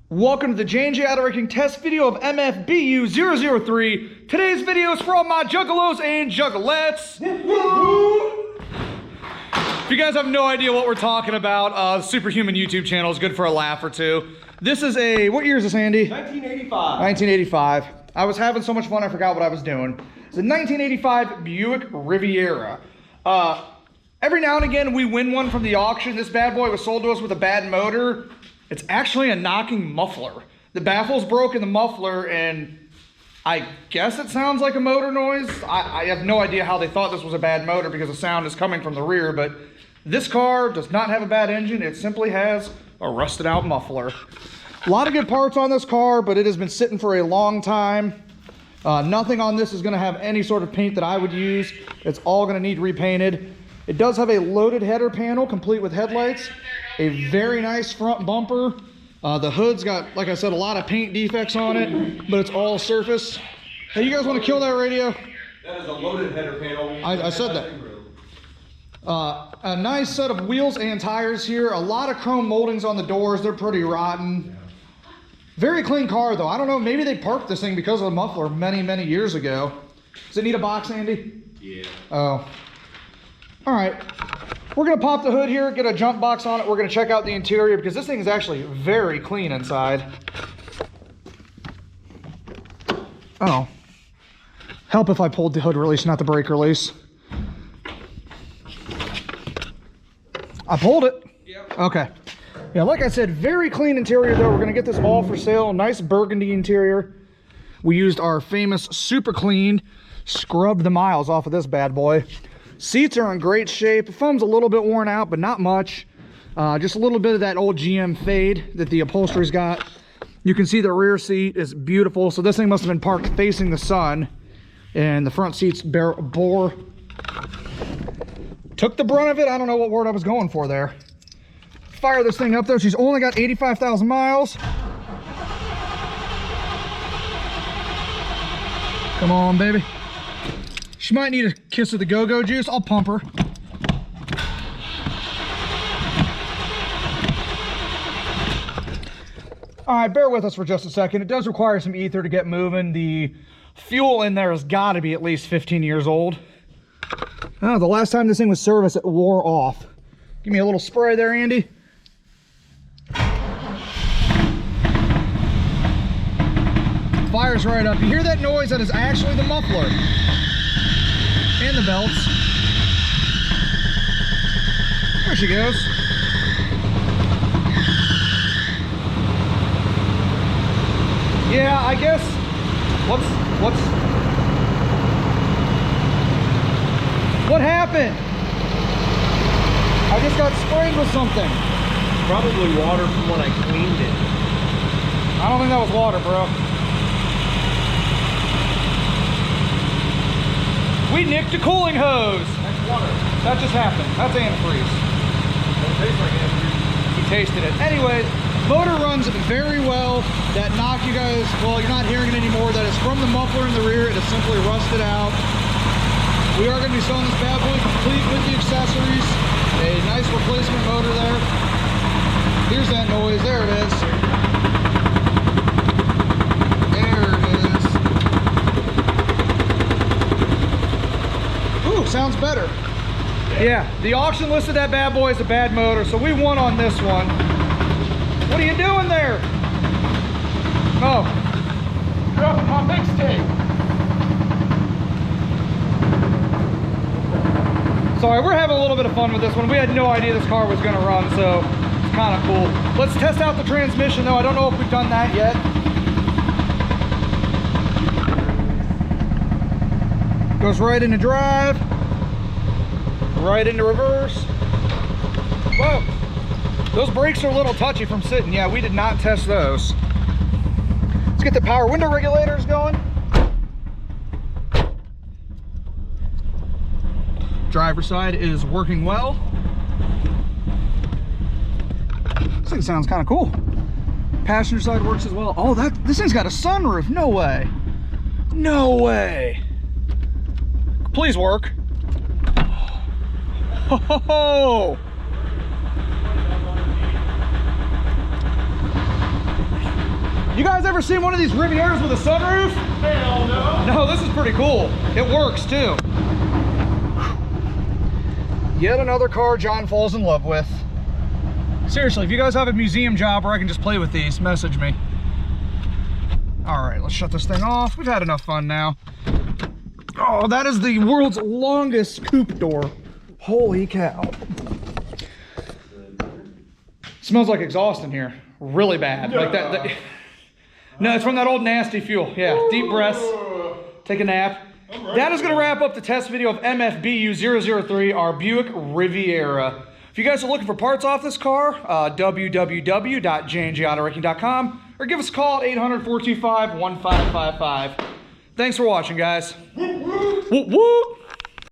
Welcome to the J&J Auto Wrecking test video of MFBU003. Today's video is for all my juggalos and juggalettes. If you guys have no idea what we're talking about, Superhuman YouTube channel is good for a laugh or two. This is a, what year is this, Andy? 1985. 1985. I was having so much fun I forgot what I was doing. It's a 1985 Buick Riviera. Every now and again we win one from the auction. This bad boy was sold to us with a bad motor. It's actually a knocking muffler. The baffle's broke in the muffler, and I guess it sounds like a motor noise. I have no idea how they thought this was a bad motor because the sound is coming from the rear, but this car does not have a bad engine. It simply has a rusted out muffler. A lot of good parts on this car, but it has been sitting for a long time. Nothing on this is gonna have any sort of paint that I would use. It's all gonna need repainted. It does have a loaded header panel complete with headlights, a very nice front bumper. The hood's got, like I said, a lot of paint defects on it, but it's all surface. Hey, you guys want to kill that radio? That is a loaded header panel. I said that. A nice set of wheels and tires here. A lot of chrome moldings on the doors. They're pretty rotten. Very clean car, though. I don't know. Maybe they parked this thing because of the muffler many, many years ago. Does it need a box, Andy? Yeah. Oh. All right. We're going to pop the hood here, get a jump box on it. We're going to check out the interior because this thing is actually very clean inside. Oh. Help if I pulled the hood release, not the brake release. I pulled it. Yep. Okay. Yeah, like I said, very clean interior though. We're going to get this all for sale. Nice burgundy interior. We used our famous Super Clean, scrubbed the miles off of this bad boy. Seats are in great shape. The foam's a little bit worn out, but not much. Just a little bit of that old GM fade that the upholstery's got. You can see the rear seat is beautiful. So this thing must have been parked facing the sun. And the front seats bore. Took the brunt of it. I don't know what word I was going for there. Fire this thing up though. She's only got 85,000 miles. Come on, baby. She might need a kiss of the go-go juice. I'll pump her. All right, bear with us for just a second. It does require some ether to get moving. The fuel in there has got to be at least 15 years old. Oh, the last time this thing was serviced, it wore off. Give me a little spray there, Andy. Fire's right up. You hear that noise? That is actually the muffler. And the belts. There she goes. Yeah, I guess. What happened? I just got sprayed with something. Probably water from when I cleaned it. I don't think that was water, bro. We nicked a cooling hose. That's water. That just happened. That's antifreeze. Don't taste like antifreeze. He tasted it. Anyways, motor runs very well. That knock, you guys, well, you're not hearing it anymore. That is from the muffler in the rear. It is simply rusted out. We are going to be selling this bad boy complete with the accessories. A nice replacement motor there. Here's that noise. There it is. Sounds better. Yeah, the auction listed that bad boy as a bad motor, so we won on this one. What are you doing there? Oh. Dropping my mixtape. Sorry, we're having a little bit of fun with this one. We had no idea this car was going to run, so it's kind of cool. Let's test out the transmission, though. I don't know if we've done that yet. Goes right into drive. Right into reverse. Whoa, those brakes are a little touchy from sitting. Yeah, we did not test those. Let's get the power window regulators going. Driver's side is working well. This thing sounds kind of cool. Passenger side works as well. Oh, this thing's got a sunroof. No way. No way. Please work. Oh, You guys ever seen one of these Rivieras with a sunroof? Hell no. No, this is pretty cool. It works too. Yet another car John falls in love with. Seriously, if you guys have a museum job where I can just play with these, message me. All right, let's shut this thing off. We've had enough fun now. Oh, that is the world's longest coupe door. Holy cow. Smells like exhaust in here. Really bad. Like that. No, it's from that old nasty fuel. Yeah, deep breaths. Take a nap. That is going to wrap up the test video of MFBU003, our Buick Riviera. If you guys are looking for parts off this car, www.jngautoranking.com or give us a call at 800-425-1555. Thanks for watching, guys. Whoop, whoop.